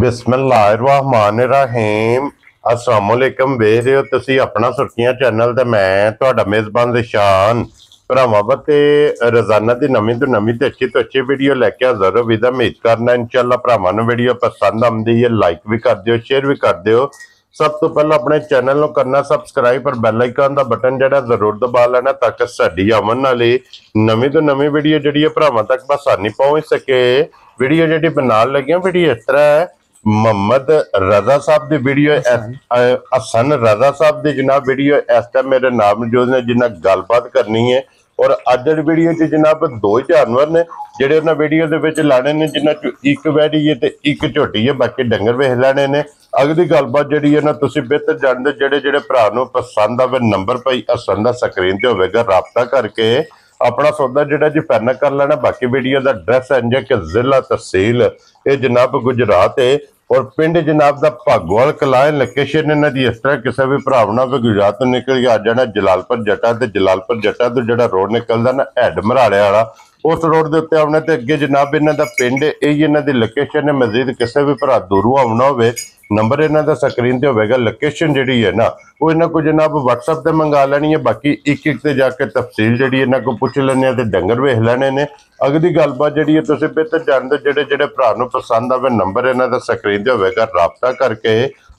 बिस्मिल्लाहिर्रहमानिर्रहीम अस्सलामुअलैकुम वेख रहे हो तुसी अपना सुर्खियां चैनल ते मैं तुहाडा मेज़बान रिशान भरावां ते रोजाना की नवीं तो नवीं ते अच्छी वीडियो लैके हाज़र होवी दा उम्मीद करना इंशाअल्लाह भरावां नूं वीडियो पसंद आउंदी है लाइक भी कर दिओ शेयर भी कर दिओ। सब तो पहले अपने चैनल को करना सबसक्राइब और बैल आइकन का बटन जरा जरूर दबा लेना ताकि साडी आवन वाली नवीं तो नवीं वीडियो जी भरावां तक आसानी पहुंच सके। वीडियो जी बना लगी वीडियो इस तरह है मोहम्मद रजा साहब की वीडियो हसन रजा साहब की जनाब वीडियो इस टाइम मेरे नाम मौजूद ने जिन्हें गलबात करनी है। और अज वीडियो च जनाब दो जानवर ने जेडे उन्हें वीडियो के लाने ने जिन्होंने एक वैड़ी है तो एक झोटी है बाकी डंगर वेख लेने ने। अगली गलबात जी है ना तुम बेहतर जानते जेडे जेडे भरा नूं पसंद आवे नंबर भाई हसन का स्क्रीन से होगा राबता करके अपना सौदा जोड़ा जी फाइनल कर लेना। बाकी वीडियो का एड्रैस इंज है कि जिला तहसील ये जनाब गुजरात है और पिंड जनाब का भागोवाल कला है। लोकेशन इन्हों की इस तरह किसी भी भरावना भी गुजरात तो निकल के आ जाना जलालपुर जट्टा तो जलालपुर जट्टा तो जो रोड निकलता ना हैड मराड़े वाला उस रोड के उत्ते आना तो अगे जनाब इन्हों का पिंड यही इन्हों की लोकेशन है। मजीद किसी भी भरा दूरों आना हो नंबर इन्हों का स्क्रीन पर होगा। लोकेशन जी है ना वो इन्हों को जनाब WhatsApp से मंगा लैनी है। बाकी एक एक से जाके तफसील जी इन्हों को पुछ लेने तो डंगर वेख लेने ने। अगली गलबात जी है तुम बेहतर जानते जेडे जेडे भरा नूं पसंद आवे नंबर इन्हों का स्क्रीन पर होगा राबता करके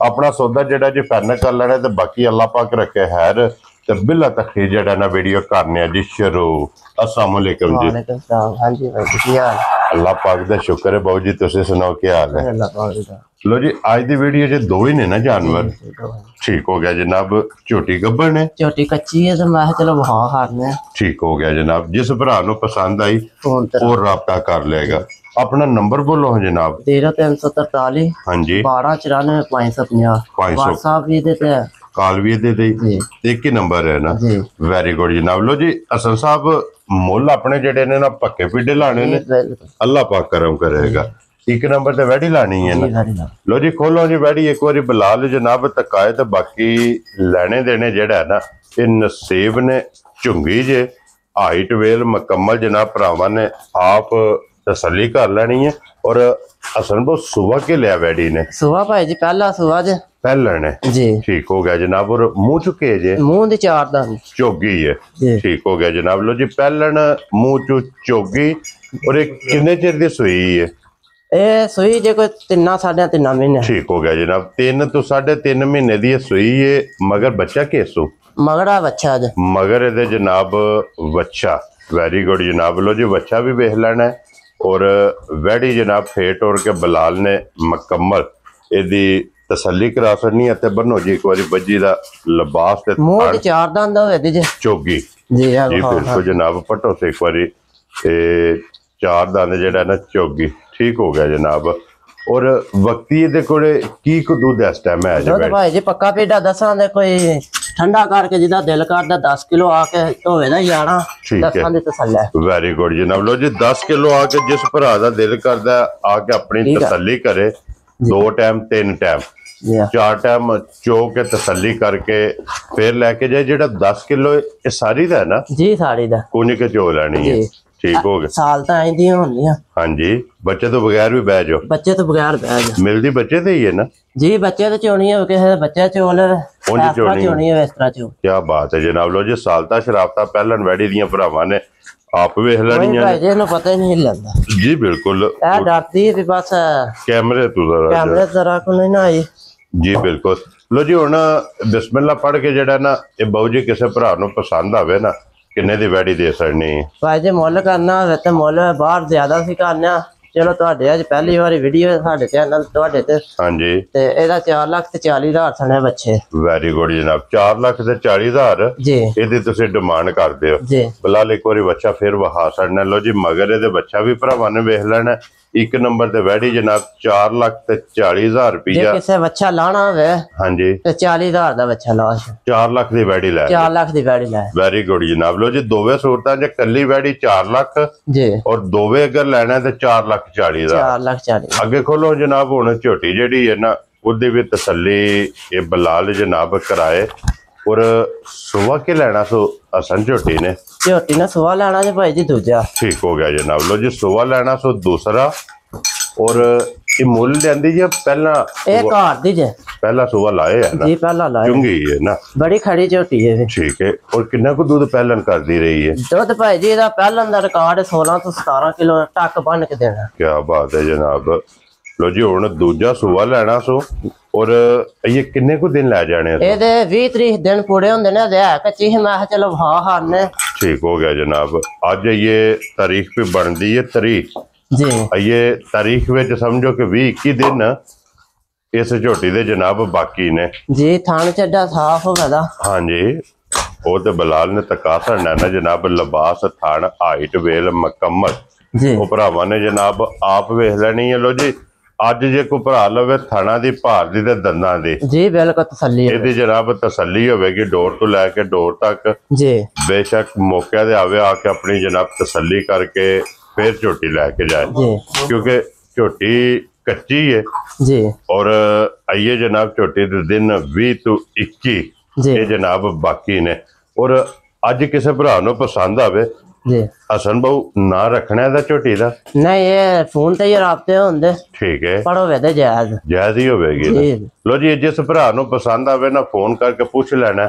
अपना सौदा जोड़ा जी फाइनल कर लेना। तो बाकी अल्लाह पाक रखे खैर तो बिला तखीर जड़ा ना वीडियो करने जी शुरू। अस्सलाम वालेकुम जी। हाँ जी भाई अल्लाह पाक दा शुक्र है बाबू जी तुसीं सुनाओ क्या हाल है। लो जी आज दी वीडियो च दो ही ने ना जानवर ठीक हो गया जनाब। झोटी गब्बन है झोटी कच्ची है तो मैं चलो वहां हारने ठीक हो गया जनाब। जिस भरा नूं पसंद आई और राबता कर लेगा। अपना नंबर बोलो जनाब 13 343 हाँ जी 12 94 550 WhatsApp भी देते हैं काल भी दे एक ही नंबर है ना। वेरी गुड जनाब। लो जी हसन साहब मुल अपने जेडे ने ना पक्के पीडे लाने ने अल्लाह पाक करम करेगा। एक नंबर ते वैडी लानी है ना। लो जी खोलो जी वैडी एक बार बिलाल जनाब तकाए तो बाकी लेने देने जेड़ा है ना ये नसीब ने झुंगी जे हाइट वेल मुकम्मल जनाब भरावा ने आप तसली कर लेनी है। और हसन बहुत सुबह के लिया वैडी ने सुबह भाई जी पहला सुबह जे पहले ने जी ठीक हो गया जनाब। और मुंह चुके जे मुंह दी चार दान चोगी है ठीक हो गया जनाब। लो जी पहलन मुंह चू चोगी और एक किन्ने चिर दी सुई है ए सुई जे कोई 3 3.5 महीने ठीक हो गया जनाब। 3 तो 3.5 महीने दी सुई है मगर बच्चा केसू मगरा बच्चा जे मगर ए जनाब बच्चा वेरी गुड जनाब। लो जी बच्चा भी वेख लेना है। और वैडी जनाब फेट और के बिलाल ने मुकम्मल एदी तसली करा छड़नी है। बनो जी एक बार बजी का लिबास मुंह चार दांद होवे जे चोगी जी बिल्कुल जनाब पटो से एक बार चार दांद जेड़ा ना चोगी ठीक हो गया जनाब। और वक्ती दे कोले की को दूध इस टाइम है दूध भाई जी पक्का पेड़ा दसां दे कोई ठंडा करके जिदा दिल करदा 10 किलो आके होवे ना 11 दसां दे तसल्ली वेरी गुड जनाब। लो जी 10 किलो आके जिस भरा दा दिल करदा आके अपनी तसल्ली करे 2 टाइम 3 टाइम 4 टाइम चो के तसल्ली करके फिर लेके जाए। जेड़ा 10 किलो ये सारी दा है ना जी सारी दा कोनी के चो लेनी है ठीक हो गया। साल तो आई दी होनी है हाँ जी बच्चे तो बगैर भी बह जाओ बच्चे तो बगैर बह जाओ मिलती बच्चे तो ही है ना जी बच्चे तो चोनी है किसी बच्चे चोल चोनी है इस तरह चो क्या बात है जनाब। लो जी सालता शराबता पहलन वैडी दियां भरावां ने आप वेख लेनियां ने पता ही नहीं लगता जी बिल्कुल डरती है बस कैमरे जरा को नहीं ना आई जी बिल्कुल। लो जी हुण बिस्मिल्लाह पढ़ के जेड़ा ना ये बाऊ जी किसी भरा नूं पसंद आवे ना किन्ने दी वैडी दे सकनी भाई जी मुल करना होवे ते मुल बाहर ज्यादा सी करना चलो तुहाडे अज पहली बारी वीडियो साडे चैनल तुहाडे ते हां जी ते एदा 4,40,000 सने बच्चे वेरी गुड जनाब 4,40,000 जी एदी तुसी डिमांड करदे हो जी बिलाल एक बारी बच्चा फिर वहा छड़ना। लो जी मगर एदे बच्चा भी भरावां ने वेख लेना एक नंबर ते वैडी जनाब 4,40,000 रुपया किसे बच्चा लाना होवे हां जी ते 40,000 दा बच्चा ला 4 लाख दी वैडी लै 4 लाख दी वैडी लै वेरी गुड जनाब। लो जी दोवे सूरतां च कल्ली वैडी 4 लाख जी और दोवे अगर लेना ते 4,40,000 4,40,000 अगे खोलो जनाब। हुण झोटी जेहड़ी है ना उहदी भी तसल्ली ये बिलाल जनाब कराए और सुबह के लेना सो हसन झोटी ने सुबह लेना जी भाई जी दूजा ठीक हो गया जनाब। लो जी सुबह लेना सो दूसरा और ਇਹ ਮੁੱਲ ਲੈਂਦੀ ਜਾਂ ਪਹਿਲਾਂ ਇਹ ਘਰ ਦੀ ਜੇ ਪਹਿਲਾ ਸੂਆ ਲਾਏ ਹੈ ਨਾ ਜੀ ਪਹਿਲਾਂ ਲਾਏ ਚੁੰਗੀ ਹੈ ਨਾ ਬੜੀ ਖੜੀ ਝੋਟੀ ਹੈ ਠੀਕ ਹੈ ਔਰ ਕਿੰਨਾ ਕੁ ਦੁੱਧ ਪਹਿਲਨ ਕਰਦੀ ਰਹੀ ਹੈ ਦੁੱਧ ਭਾਈ ਜੀ ਇਹਦਾ ਪਹਿਲਾਂ ਦਾ ਰਿਕਾਰਡ 16 ਤੋਂ 17 ਕਿਲੋ ਟੱਕ ਬਣ ਕੇ ਦੇਣਾ ਕੀ ਬਾਤ ਹੈ ਜਨਾਬ ਲੋ ਜੀ ਹੁਣ ਦੂਜਾ ਸੂਆ ਲੈਣਾ ਸੋ ਔਰ ਇਹ ਕਿੰਨੇ ਕੁ ਦਿਨ ਲੈ ਜਾਣੇ ਇਹਦੇ 20 ਤਰੀਕ ਦਿਨ ਪੂਰੇ ਹੁੰਦੇ ਨੇ ਤੇ ਕੱਚੀ ਮੈਂ ਕਿਹਾ ਚਲੋ ਹਾਰਨੇ ठीक हो गया जनाब अज ये तारीख पे बनती है तारीख जी ये तारीख में समझो कि 20-21 दिन इस झोटी दे जनाब बाकी ने जी थान चड्डा साफ हो गया हाँ जी वो तो बलाल ने तका सड़ना ना जनाब लिबास थान हाइट वेल मुकम्मल जी वो भरावां ने जनाब आप वेख लेनी है लो जी ਅੱਜ ਜੇ ਕੋਈ ਭਰਾ ਲਵੇ ਥਾਣਾ ਦੀ ਭਾਰ ਦੀ ਤੇ ਦੰਦਾਂ ਦੀ ਜੀ ਬਿਲਕੁਲ ਤਸੱਲੀ ਇਹਦੀ ਜਨਾਬ ਤਸੱਲੀ ਹੋਵੇਗੀ ਡੋਰ ਤੋਂ ਲੈ ਕੇ ਡੋਰ ਤੱਕ ਜੀ ਬੇਸ਼ੱਕ ਮੌਕੇ ਤੇ ਆਵੇ ਆ ਕੇ ਆਪਣੀ ਜਨਾਬ ਤਸੱਲੀ ਕਰਕੇ ਫਿਰ ਝੋਟੀ ਲੈ ਕੇ ਜਾਏ ਜੀ ਕਿਉਂਕਿ ਝੋਟੀ ਕੱਚੀ ਹੈ ਜੀ ਔਰ ਆਈਏ ਜਨਾਬ ਝੋਟੀ ਦੇ ਦਿਨ 20 ਤੋਂ 21 ਜੀ ਇਹ ਜਨਾਬ ਬਾਕੀ ਨੇ ਔਰ ਅੱਜ ਕਿਸੇ ਭਰਾ ਨੂੰ ਪਸੰਦ ਆਵੇ जी हसन बहु ना रखना है झोटी का नहीं ये फोन ते ही राबते होंगे ठीक है पढ़ो वे जायज जायज ही होगी लो जी जिस भरा नु पसंद आवे ना फोन करके पूछ लेना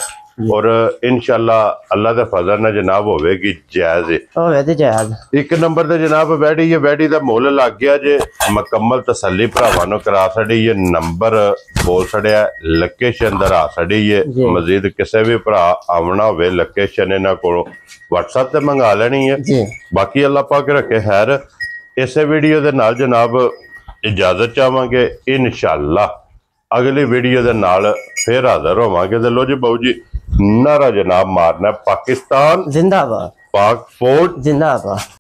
और इंशाल्लाह अल्लाह दे फजल ना जनाब होगी जायज होवे जायज एक नंबर ते जनाब बैठी है बैठी दा मुल लग गया जे मुकम्मल तसल्ली भरावां नु करा छड़ी ये नंबर बोल छड़िया लोकेशन दरा छड़ी है मजीद किसी भी भरा आवना होवे लोकेशन इन्हां कोलों WhatsApp ते मंगा लेनी है बाकी अल्लाह पाक रखे खैर इस वीडियो दे नाल जनाब इजाजत चाहांगे इंशाल्लाह अगली वीडियो दे नाल फिर हाजिर होवांगे ते लो जी बाऊ जी नारा जनाब मारना पाकिस्तान जिंदाबाद पाक फौज जिंदाबाद।